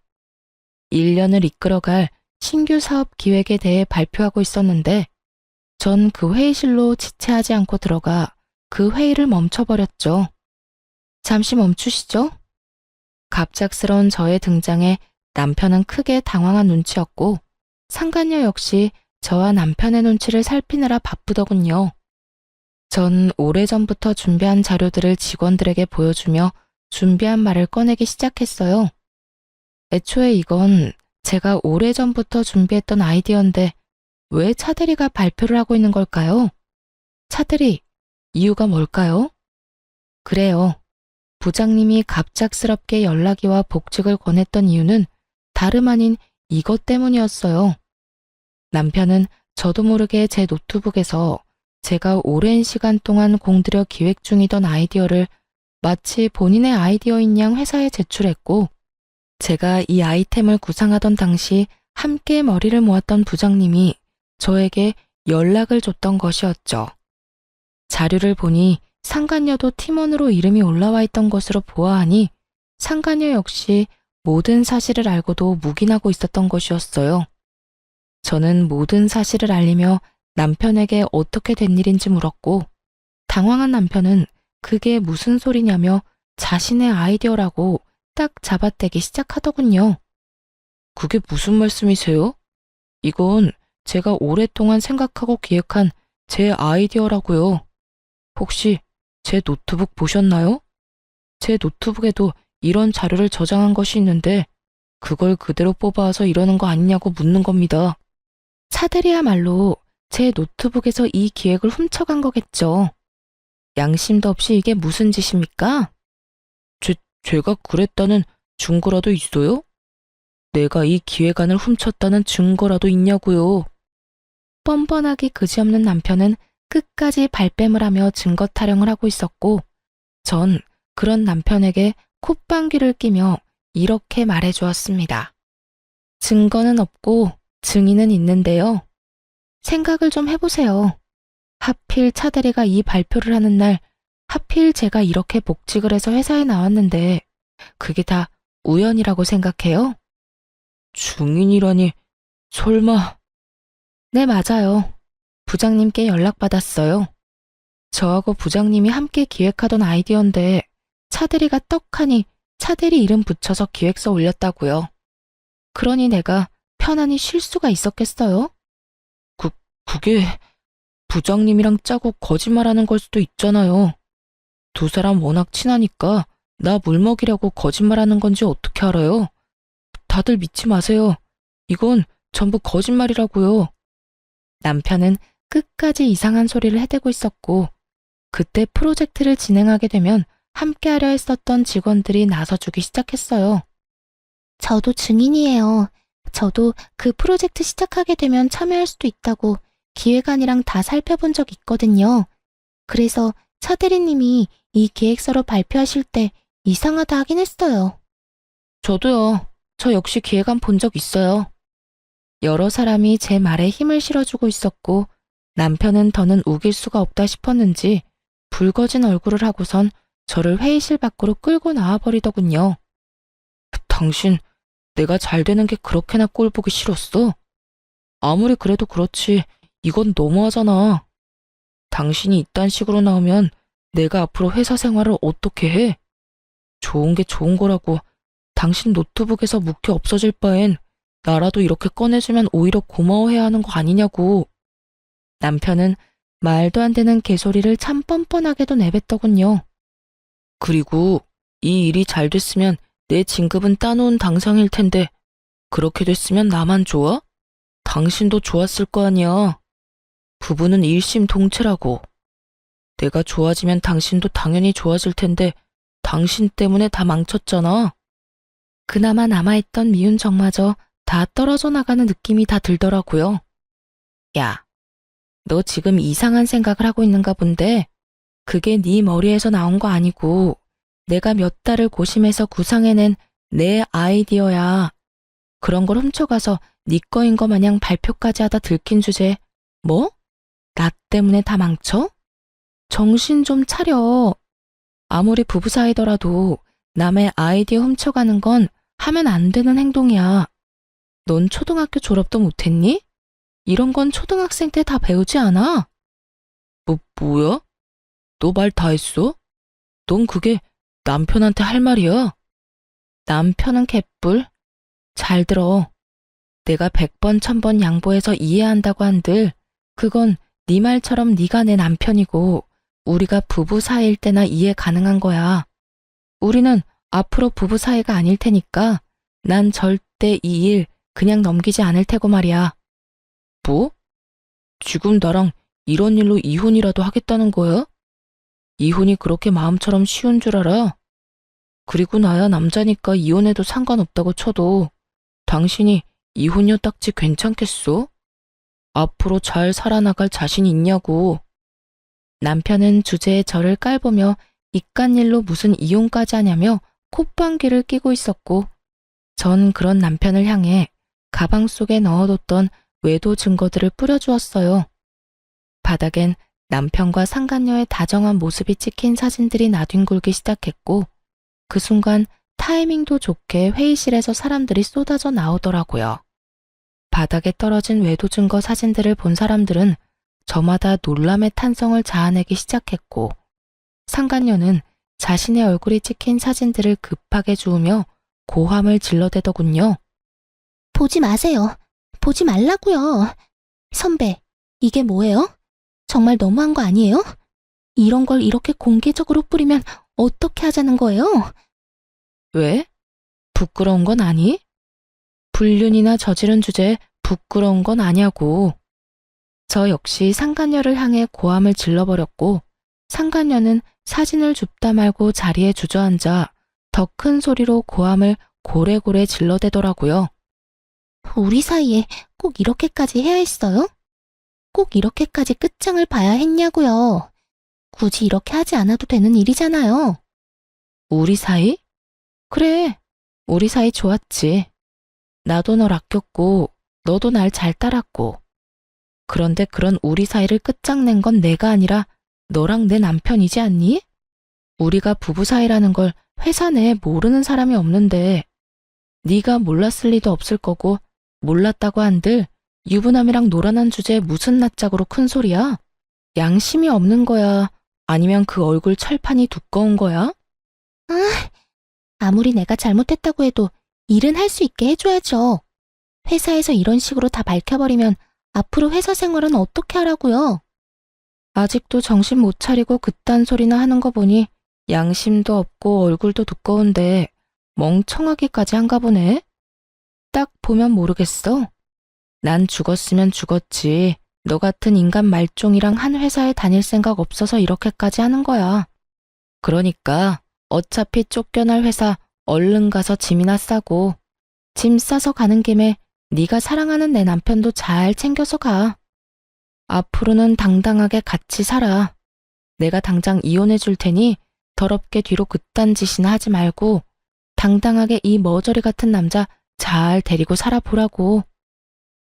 1년을 이끌어갈 신규 사업 기획에 대해 발표하고 있었는데 전 그 회의실로 지체하지 않고 들어가 그 회의를 멈춰버렸죠. 잠시 멈추시죠? 갑작스러운 저의 등장에 남편은 크게 당황한 눈치였고 상간녀 역시 저와 남편의 눈치를 살피느라 바쁘더군요. 전 오래전부터 준비한 자료들을 직원들에게 보여주며 준비한 말을 꺼내기 시작했어요. 애초에 이건 제가 오래전부터 준비했던 아이디어인데 왜 차대리가 발표를 하고 있는 걸까요? 차대리, 이유가 뭘까요? 그래요. 부장님이 갑작스럽게 연락이 와 복직을 권했던 이유는 다름 아닌 이것 때문이었어요. 남편은 저도 모르게 제 노트북에서 제가 오랜 시간 동안 공들여 기획 중이던 아이디어를 마치 본인의 아이디어인 양 회사에 제출했고 제가 이 아이템을 구상하던 당시 함께 머리를 모았던 부장님이 저에게 연락을 줬던 것이었죠. 자료를 보니 상간녀도 팀원으로 이름이 올라와 있던 것으로 보아하니 상간녀 역시 모든 사실을 알고도 묵인하고 있었던 것이었어요. 저는 모든 사실을 알리며 남편에게 어떻게 된 일인지 물었고 당황한 남편은 그게 무슨 소리냐며 자신의 아이디어라고 딱 잡아떼기 시작하더군요. 그게 무슨 말씀이세요? 이건 제가 오랫동안 생각하고 기획한 제 아이디어라고요. 혹시 제 노트북 보셨나요? 제 노트북에도 이런 자료를 저장한 것이 있는데 그걸 그대로 뽑아와서 이러는 거 아니냐고 묻는 겁니다. 차대리야말로 제 노트북에서 이 기획을 훔쳐간 거겠죠. 양심도 없이 이게 무슨 짓입니까? 제가 그랬다는 증거라도 있어요? 내가 이 기획안을 훔쳤다는 증거라도 있냐고요. 뻔뻔하기 그지없는 남편은 끝까지 발뺌을 하며 증거 타령을 하고 있었고 전 그런 남편에게 콧방귀를 끼며 이렇게 말해주었습니다. 증거는 없고 증인은 있는데요. 생각을 좀 해보세요. 하필 차대리가 이 발표를 하는 날 하필 제가 이렇게 복직을 해서 회사에 나왔는데 그게 다 우연이라고 생각해요? 증인이라니 설마... 네, 맞아요. 부장님께 연락받았어요. 저하고 부장님이 함께 기획하던 아이디어인데 차대리가 떡하니 차대리 이름 붙여서 기획서 올렸다고요. 그러니 내가 편안히 쉴 수가 있었겠어요? 그게 부장님이랑 짜고 거짓말하는 걸 수도 있잖아요. 두 사람 워낙 친하니까 나 물먹이려고 거짓말하는 건지 어떻게 알아요? 다들 믿지 마세요. 이건 전부 거짓말이라고요. 남편은 끝까지 이상한 소리를 해대고 있었고 그때 프로젝트를 진행하게 되면 함께하려 했었던 직원들이 나서주기 시작했어요. 저도 증인이에요. 저도 그 프로젝트 시작하게 되면 참여할 수도 있다고 기획안이랑 다 살펴본 적 있거든요. 그래서 차대리님이 이 기획서로 발표하실 때 이상하다 하긴 했어요. 저도요. 저 역시 기획안 본 적 있어요. 여러 사람이 제 말에 힘을 실어주고 있었고 남편은 더는 우길 수가 없다 싶었는지 붉어진 얼굴을 하고선 저를 회의실 밖으로 끌고 나와버리더군요. 당신, 내가 잘 되는 게 그렇게나 꼴 보기 싫었어? 아무리 그래도 그렇지 이건 너무하잖아. 당신이 이딴 식으로 나오면 내가 앞으로 회사 생활을 어떻게 해? 좋은 게 좋은 거라고 당신 노트북에서 묵혀 없어질 바엔 나라도 이렇게 꺼내주면 오히려 고마워해야 하는 거 아니냐고. 남편은 말도 안 되는 개소리를 참 뻔뻔하게도 내뱉더군요. 그리고 이 일이 잘 됐으면 내 진급은 따놓은 당상일 텐데 그렇게 됐으면 나만 좋아? 당신도 좋았을 거 아니야. 부부는 일심동체라고. 내가 좋아지면 당신도 당연히 좋아질 텐데 당신 때문에 다 망쳤잖아. 그나마 남아있던 미운 정마저 다 떨어져 나가는 느낌이 다 들더라고요. 야, 너 지금 이상한 생각을 하고 있는가 본데 그게 네 머리에서 나온 거 아니고 내가 몇 달을 고심해서 구상해낸 내 아이디어야. 그런 걸 훔쳐가서 네 거인 거 마냥 발표까지 하다 들킨 주제 뭐? 나 때문에 다 망쳐? 정신 좀 차려. 아무리 부부 사이더라도 남의 아이디어 훔쳐가는 건 하면 안 되는 행동이야. 넌 초등학교 졸업도 못했니? 이런 건 초등학생 때 다 배우지 않아? 뭐야? 너 말 다 했어? 넌 그게 남편한테 할 말이야? 남편은 개뿔. 잘 들어. 내가 100번 1000번 양보해서 이해한다고 한들 그건 네 말처럼 네가 내 남편이고 우리가 부부 사이일 때나 이해 가능한 거야. 우리는 앞으로 부부 사이가 아닐 테니까 난 절대 이 일 그냥 넘기지 않을 테고 말이야. 뭐? 지금 나랑 이런 일로 이혼이라도 하겠다는 거야? 이혼이 그렇게 마음처럼 쉬운 줄 알아? 그리고 나야 남자니까 이혼해도 상관없다고 쳐도 당신이 이혼녀 딱지 괜찮겠어? 앞으로 잘 살아나갈 자신 있냐고. 남편은 주제에 저를 깔보며 이깟일로 무슨 이혼까지 하냐며 콧방귀를 뀌고 있었고 전 그런 남편을 향해 가방 속에 넣어뒀던 외도 증거들을 뿌려주었어요. 바닥엔 남편과 상간녀의 다정한 모습이 찍힌 사진들이 나뒹굴기 시작했고 그 순간 타이밍도 좋게 회의실에서 사람들이 쏟아져 나오더라고요. 바닥에 떨어진 외도 증거 사진들을 본 사람들은 저마다 놀람의 탄성을 자아내기 시작했고 상간녀는 자신의 얼굴이 찍힌 사진들을 급하게 주우며 고함을 질러대더군요. 보지 마세요. 보지 말라고요. 선배, 이게 뭐예요? 정말 너무한 거 아니에요? 이런 걸 이렇게 공개적으로 뿌리면 어떻게 하자는 거예요? 왜? 부끄러운 건 아니? 불륜이나 저지른 주제에 부끄러운 건 아냐고. 저 역시 상간녀를 향해 고함을 질러버렸고 상간녀는 사진을 줍다 말고 자리에 주저앉아 더 큰 소리로 고함을 고래고래 질러대더라고요. 우리 사이에 꼭 이렇게까지 해야 했어요? 꼭 이렇게까지 끝장을 봐야 했냐고요. 굳이 이렇게 하지 않아도 되는 일이잖아요. 우리 사이? 그래, 우리 사이 좋았지. 나도 널 아꼈고 너도 날 잘 따랐고. 그런데 그런 우리 사이를 끝장낸 건 내가 아니라 너랑 내 남편이지 않니? 우리가 부부 사이라는 걸 회사 내에 모르는 사람이 없는데 네가 몰랐을 리도 없을 거고 몰랐다고 한들 유부남이랑 놀아난 주제에 무슨 낯짝으로 큰 소리야? 양심이 없는 거야? 아니면 그 얼굴 철판이 두꺼운 거야? 아무리 내가 잘못했다고 해도 일은 할 수 있게 해줘야죠. 회사에서 이런 식으로 다 밝혀버리면 앞으로 회사 생활은 어떻게 하라고요? 아직도 정신 못 차리고 그딴 소리나 하는 거 보니 양심도 없고 얼굴도 두꺼운데 멍청하기까지 한가 보네. 딱 보면 모르겠어. 난 죽었으면 죽었지. 너 같은 인간 말종이랑 한 회사에 다닐 생각 없어서 이렇게까지 하는 거야. 그러니까 어차피 쫓겨날 회사 얼른 가서 짐이나 싸고 짐 싸서 가는 김에 네가 사랑하는 내 남편도 잘 챙겨서 가. 앞으로는 당당하게 같이 살아. 내가 당장 이혼해 줄 테니 더럽게 뒤로 그딴 짓이나 하지 말고 당당하게 이 머저리 같은 남자 잘 데리고 살아보라고.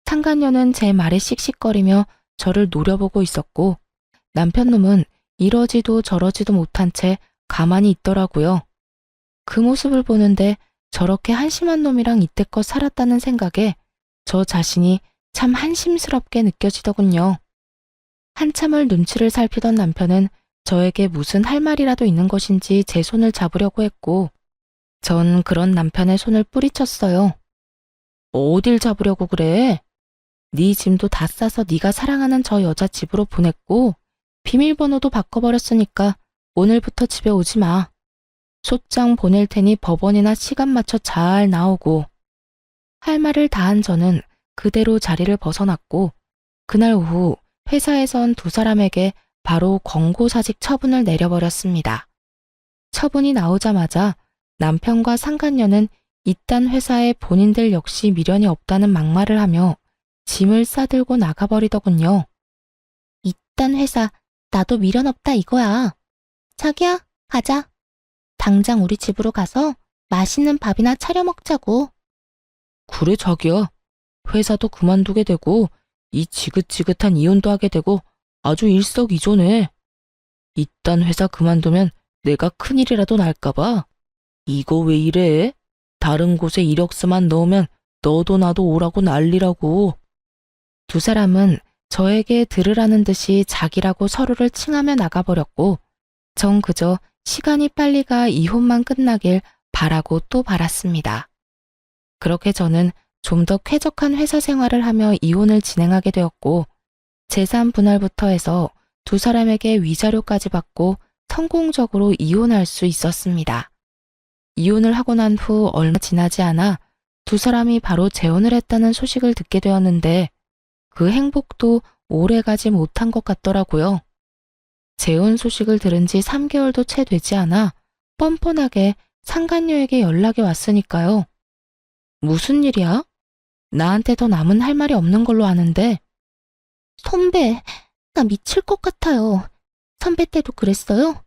상간녀는 제 말에 씩씩거리며 저를 노려보고 있었고 남편놈은 이러지도 저러지도 못한 채 가만히 있더라고요. 그 모습을 보는데 저렇게 한심한 놈이랑 이때껏 살았다는 생각에 저 자신이 참 한심스럽게 느껴지더군요. 한참을 눈치를 살피던 남편은 저에게 무슨 할 말이라도 있는 것인지 제 손을 잡으려고 했고, 전 그런 남편의 손을 뿌리쳤어요. 어딜 잡으려고 그래? 네 짐도 다 싸서 네가 사랑하는 저 여자 집으로 보냈고, 비밀번호도 바꿔버렸으니까 오늘부터 집에 오지 마. 소장 보낼 테니 법원이나 시간 맞춰 잘 나오고. 할 말을 다한 저는 그대로 자리를 벗어났고, 그날 오후 회사에선 두 사람에게 바로 권고사직 처분을 내려버렸습니다. 처분이 나오자마자 남편과 상간녀는 이딴 회사에 본인들 역시 미련이 없다는 막말을 하며 짐을 싸들고 나가버리더군요. 이딴 회사, 나도 미련 없다 이거야. 자기야, 가자. 당장 우리 집으로 가서 맛있는 밥이나 차려 먹자고. 그래 자기야. 회사도 그만두게 되고 이 지긋지긋한 이혼도 하게 되고 아주 일석이조네. 이딴 회사 그만두면 내가 큰일이라도 날까봐. 이거 왜 이래? 다른 곳에 이력서만 넣으면 너도 나도 오라고 난리라고. 두 사람은 저에게 들으라는 듯이 자기라고 서로를 칭하며 나가버렸고, 전 그저 시간이 빨리 가 이혼만 끝나길 바라고 또 바랐습니다. 그렇게 저는 좀 더 쾌적한 회사 생활을 하며 이혼을 진행하게 되었고, 재산 분할부터 해서 두 사람에게 위자료까지 받고 성공적으로 이혼할 수 있었습니다. 이혼을 하고 난 후 얼마 지나지 않아 두 사람이 바로 재혼을 했다는 소식을 듣게 되었는데, 그 행복도 오래가지 못한 것 같더라고요. 재혼 소식을 들은 지 3개월도 채 되지 않아 뻔뻔하게 상간녀에게 연락이 왔으니까요. 무슨 일이야? 나한테 더 남은 할 말이 없는 걸로 아는데. 선배, 나 미칠 것 같아요. 선배 때도 그랬어요?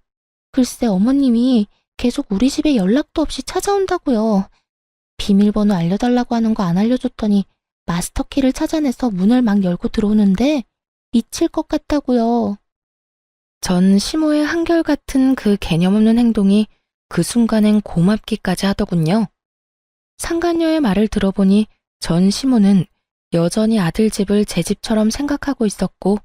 글쎄 어머님이 계속 우리 집에 연락도 없이 찾아온다고요. 비밀번호 알려달라고 하는 거 안 알려줬더니 마스터키를 찾아내서 문을 막 열고 들어오는데 미칠 것 같다고요. 전 시모의 한결같은 그 개념 없는 행동이 그 순간엔 고맙기까지 하더군요. 상간녀의 말을 들어보니 전 시모는 여전히 아들 집을 제 집처럼 생각하고 있었고,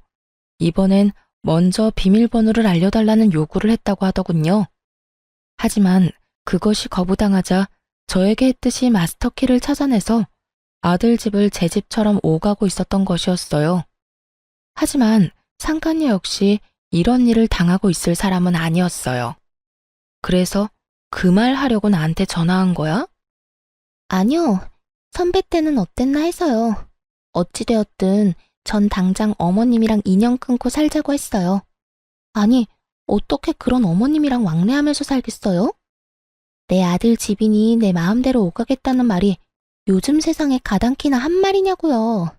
이번엔 먼저 비밀번호를 알려달라는 요구를 했다고 하더군요. 하지만 그것이 거부당하자 저에게 했듯이 마스터키를 찾아내서 아들 집을 제 집처럼 오가고 있었던 것이었어요. 하지만 상간녀 역시 이런 일을 당하고 있을 사람은 아니었어요. 그래서 그 말 하려고 나한테 전화한 거야? 아니요. 선배 때는 어땠나 해서요. 어찌되었든 전 당장 어머님이랑 인연 끊고 살자고 했어요. 아니, 어떻게 그런 어머님이랑 왕래하면서 살겠어요? 내 아들 집이니 내 마음대로 오가겠다는 말이 요즘 세상에 가당키나 한 말이냐고요.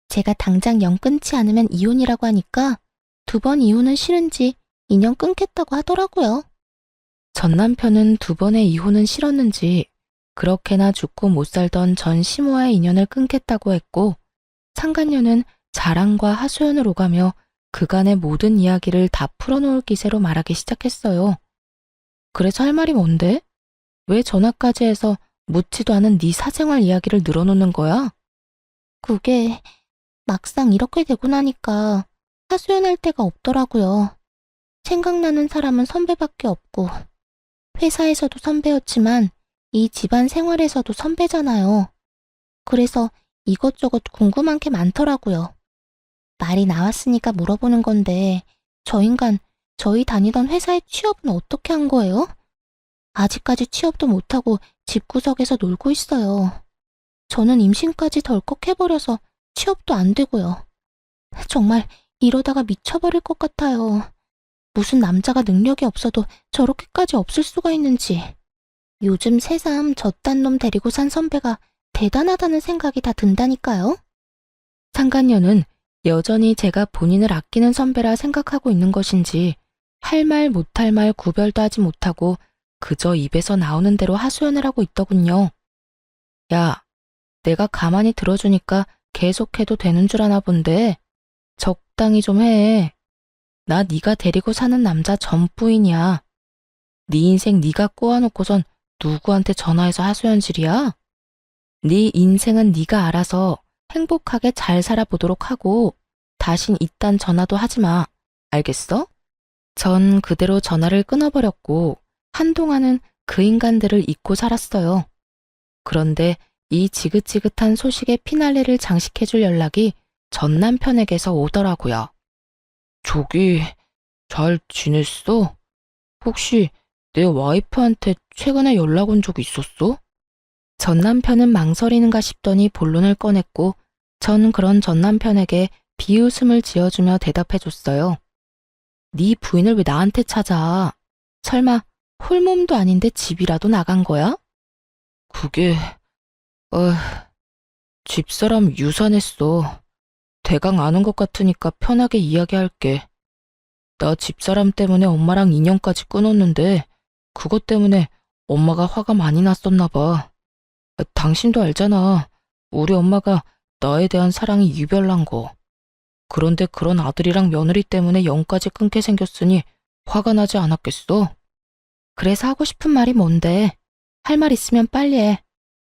제가 당장 영 끊지 않으면 이혼이라고 하니까 2번 이혼은 싫은지 인연 끊겠다고 하더라고요. 전 남편은 2번의 이혼은 싫었는지 그렇게나 죽고 못 살던 전 시모와의 인연을 끊겠다고 했고, 상간녀는 자랑과 하소연을 오가며 그간의 모든 이야기를 다 풀어놓을 기세로 말하기 시작했어요. 그래서 할 말이 뭔데? 왜 전화까지 해서 묻지도 않은 네 사생활 이야기를 늘어놓는 거야? 그게 막상 이렇게 되고 나니까 하소연할 데가 없더라고요. 생각나는 사람은 선배밖에 없고, 회사에서도 선배였지만 이 집안 생활에서도 선배잖아요. 그래서 이것저것 궁금한 게 많더라고요. 말이 나왔으니까 물어보는 건데, 저 인간 저희 다니던 회사의 취업은 어떻게 한 거예요? 아직까지 취업도 못하고 집구석에서 놀고 있어요. 저는 임신까지 덜컥 해버려서 취업도 안 되고요. 정말 이러다가 미쳐버릴 것 같아요. 무슨 남자가 능력이 없어도 저렇게까지 없을 수가 있는지. 요즘 새삼 저딴 놈 데리고 산 선배가 대단하다는 생각이 다 든다니까요. 상간녀는 여전히 제가 본인을 아끼는 선배라 생각하고 있는 것인지 할 말 못할 말 구별도 하지 못하고 그저 입에서 나오는 대로 하소연을 하고 있더군요. 야, 내가 가만히 들어주니까 계속해도 되는 줄 아나 본데 적당히 좀 해. 나 네가 데리고 사는 남자 전부인이야. 네 인생 네가 꼬아놓고선 누구한테 전화해서 하소연질이야? 네 인생은 네가 알아서 행복하게 잘 살아보도록 하고 다신 이딴 전화도 하지 마. 알겠어? 전 그대로 전화를 끊어버렸고 한동안은 그 인간들을 잊고 살았어요. 그런데 이 지긋지긋한 소식의 피날레를 장식해줄 연락이 전 남편에게서 오더라고요. 저기, 잘 지냈어? 혹시 내 와이프한테 최근에 연락 온 적 있었어? 전 남편은 망설이는가 싶더니 본론을 꺼냈고 전 그런 전 남편에게 비웃음을 지어주며 대답해줬어요. 네 부인을 왜 나한테 찾아? 설마 홀몸도 아닌데 집이라도 나간 거야? 그게, 집사람 유산했어. 대강 아는 것 같으니까 편하게 이야기할게. 나 집사람 때문에 엄마랑 인연까지 끊었는데 그것 때문에 엄마가 화가 많이 났었나 봐. 당신도 알잖아. 우리 엄마가 나에 대한 사랑이 유별난 거. 그런데 그런 아들이랑 며느리 때문에 영까지 끊게 생겼으니 화가 나지 않았겠어? 그래서 하고 싶은 말이 뭔데? 할 말 있으면 빨리 해.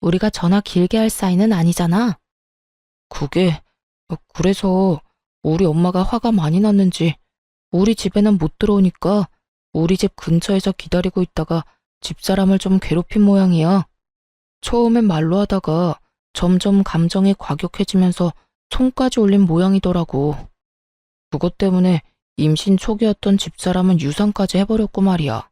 우리가 전화 길게 할 사이는 아니잖아. 그게, 그래서 우리 엄마가 화가 많이 났는지 우리 집에는 못 들어오니까 우리 집 근처에서 기다리고 있다가 집사람을 좀 괴롭힌 모양이야. 처음엔 말로 하다가 점점 감정이 과격해지면서 손까지 올린 모양이더라고. 그것 때문에 임신 초기였던 집사람은 유산까지 해버렸고 말이야.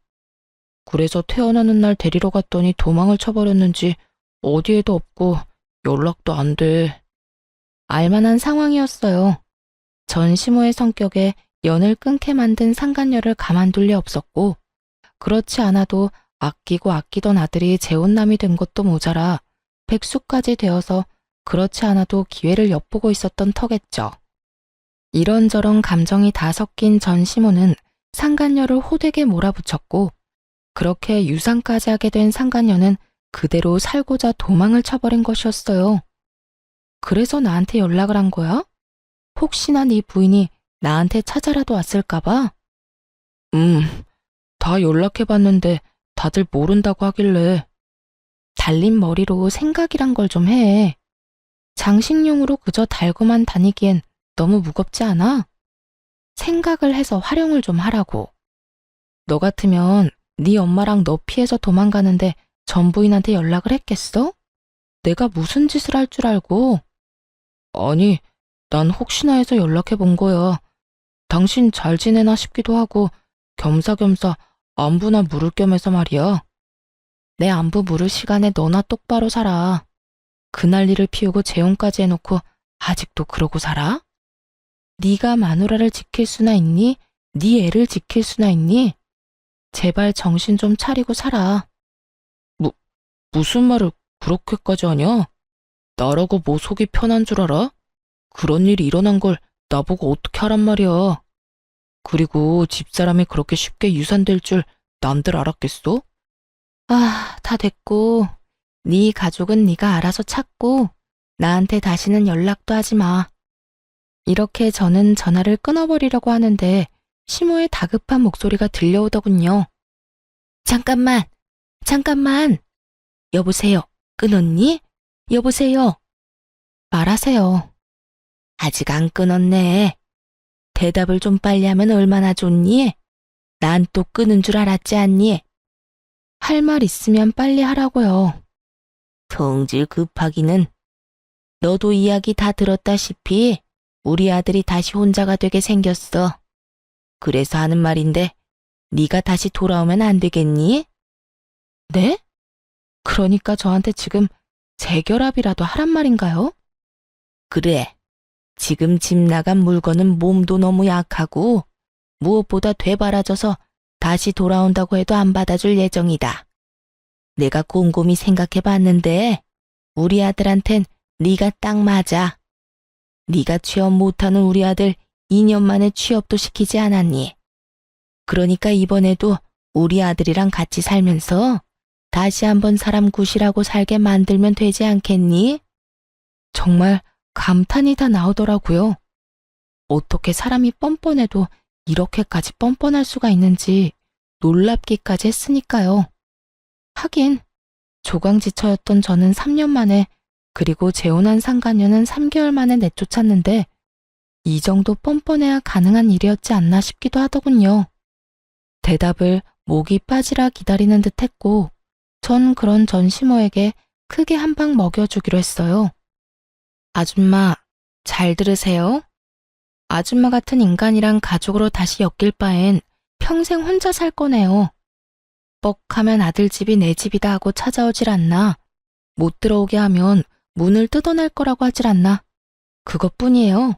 그래서 태어나는 날 데리러 갔더니 도망을 쳐버렸는지 어디에도 없고 연락도 안 돼. 알만한 상황이었어요. 전 시모의 성격에 연을 끊게 만든 상간녀를 가만둘 리 없었고 그렇지 않아도 아끼고 아끼던 아들이 재혼남이 된 것도 모자라 백수까지 되어서 그렇지 않아도 기회를 엿보고 있었던 터겠죠. 이런저런 감정이 다 섞인 전 시모는 상간녀를 호되게 몰아붙였고 그렇게 유산까지 하게 된 상간녀는 그대로 살고자 도망을 쳐버린 것이었어요. 그래서 나한테 연락을 한 거야? 혹시나 네 부인이 나한테 찾아라도 왔을까봐? 다 연락해봤는데 다들 모른다고 하길래. 달린 머리로 생각이란 걸 좀 해. 장식용으로 그저 달고만 다니기엔 너무 무겁지 않아? 생각을 해서 활용을 좀 하라고. 너 같으면 네 엄마랑 너 피해서 도망가는데 전 부인한테 연락을 했겠어? 내가 무슨 짓을 할 줄 알고? 아니, 난 혹시나 해서 연락해 본 거야. 당신 잘 지내나 싶기도 하고 겸사겸사 안부나 물을 겸해서 말이야. 내 안부 물을 시간에 너나 똑바로 살아. 그 난리를 피우고 재혼까지 해놓고 아직도 그러고 살아? 네가 마누라를 지킬 수나 있니? 네 애를 지킬 수나 있니? 제발 정신 좀 차리고 살아. 무슨 말을 그렇게까지 하냐? 나라고 뭐 속이 편한 줄 알아? 그런 일이 일어난 걸 나보고 어떻게 하란 말이야. 그리고 집사람이 그렇게 쉽게 유산될 줄 남들 알았겠어? 다 됐고. 네 가족은 네가 알아서 찾고 나한테 다시는 연락도 하지 마. 이렇게 저는 전화를 끊어버리려고 하는데 시모의 다급한 목소리가 들려오더군요. 잠깐만. 여보세요. 끊었니? 여보세요. 말하세요. 아직 안 끊었네. 대답을 좀 빨리 하면 얼마나 좋니? 난 또 끊은 줄 알았지 않니? 할 말 있으면 빨리 하라고요. 성질 급하기는. 너도 이야기 다 들었다시피 우리 아들이 다시 혼자가 되게 생겼어. 그래서 하는 말인데 네가 다시 돌아오면 안 되겠니? 네? 그러니까 저한테 지금 재결합이라도 하란 말인가요? 그래. 지금 집 나간 물건은 몸도 너무 약하고 무엇보다 되바라져서 다시 돌아온다고 해도 안 받아줄 예정이다. 내가 곰곰이 생각해봤는데 우리 아들한텐 네가 딱 맞아. 네가 취업 못하는 우리 아들 2년 만에 취업도 시키지 않았니? 그러니까 이번에도 우리 아들이랑 같이 살면서 다시 한번 사람 구실하고 살게 만들면 되지 않겠니? 정말 감탄이 다 나오더라고요. 어떻게 사람이 뻔뻔해도 이렇게까지 뻔뻔할 수가 있는지 놀랍기까지 했으니까요. 하긴 조강지처였던 저는 3년 만에 그리고 재혼한 상간녀는 3개월 만에 내쫓았는데 이 정도 뻔뻔해야 가능한 일이었지 않나 싶기도 하더군요. 대답을 목이 빠지라 기다리는 듯 했고, 전 그런 전시모에게 크게 한 방 먹여주기로 했어요. 아줌마, 잘 들으세요. 아줌마 같은 인간이랑 가족으로 다시 엮일 바엔 평생 혼자 살 거네요. 뻑하면 아들 집이 내 집이다 하고 찾아오질 않나. 못 들어오게 하면 문을 뜯어낼 거라고 하질 않나. 그것뿐이에요.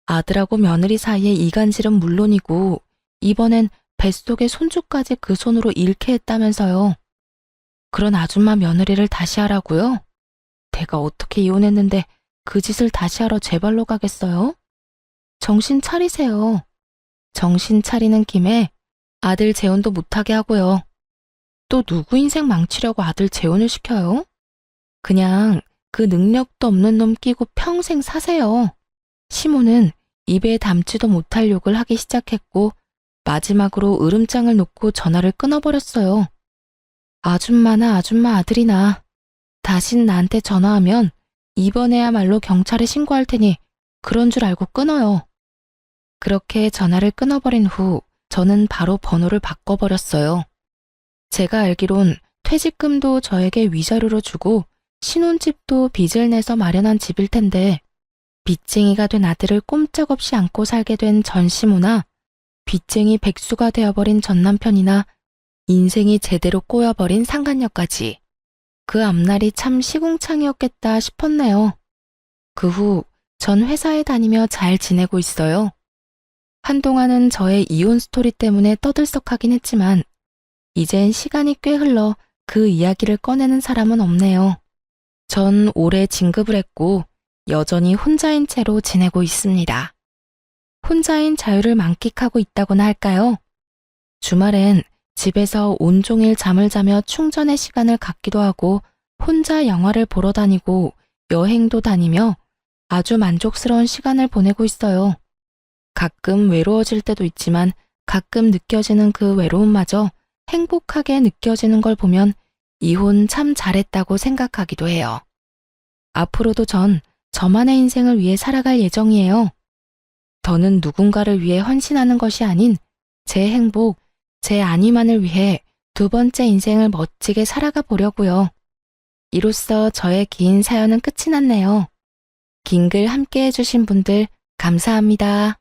아들하고 며느리 사이의 이간질은 물론이고 이번엔 뱃속의 손주까지 그 손으로 잃게 했다면서요. 그런 아줌마 며느리를 다시 하라고요? 내가 어떻게 이혼했는데 그 짓을 다시 하러 제 발로 가겠어요? 정신 차리세요. 정신 차리는 김에 아들 재혼도 못하게 하고요. 또 누구 인생 망치려고 아들 재혼을 시켜요? 그냥 그 능력도 없는 놈 끼고 평생 사세요. 시모는 입에 담지도 못할 욕을 하기 시작했고 마지막으로 으름장을 놓고 전화를 끊어버렸어요. 아줌마나 아줌마 아들이나 다신 나한테 전화하면 이번에야말로 경찰에 신고할 테니 그런 줄 알고 끊어요. 그렇게 전화를 끊어버린 후 저는 바로 번호를 바꿔버렸어요. 제가 알기론 퇴직금도 저에게 위자료로 주고 신혼집도 빚을 내서 마련한 집일 텐데 빚쟁이가 된 아들을 꼼짝없이 안고 살게 된 전시모나 빚쟁이 백수가 되어버린 전남편이나 인생이 제대로 꼬여버린 상간녀까지 그 앞날이 참 시궁창이었겠다 싶었네요. 그 후 전 회사에 다니며 잘 지내고 있어요. 한동안은 저의 이혼 스토리 때문에 떠들썩하긴 했지만 이젠 시간이 꽤 흘러 그 이야기를 꺼내는 사람은 없네요. 전 올해 진급을 했고 여전히 혼자인 채로 지내고 있습니다. 혼자인 자유를 만끽하고 있다고나 할까요? 주말엔 집에서 온종일 잠을 자며 충전의 시간을 갖기도 하고 혼자 영화를 보러 다니고 여행도 다니며 아주 만족스러운 시간을 보내고 있어요. 가끔 외로워질 때도 있지만 가끔 느껴지는 그 외로움마저 행복하게 느껴지는 걸 보면 이혼 참 잘했다고 생각하기도 해요. 앞으로도 전 저만의 인생을 위해 살아갈 예정이에요. 더는 누군가를 위해 헌신하는 것이 아닌 제 행복, 제 안위만을 위해 두 번째 인생을 멋지게 살아가 보려고요. 이로써 저의 긴 사연은 끝이 났네요. 긴 글 함께 해주신 분들 감사합니다.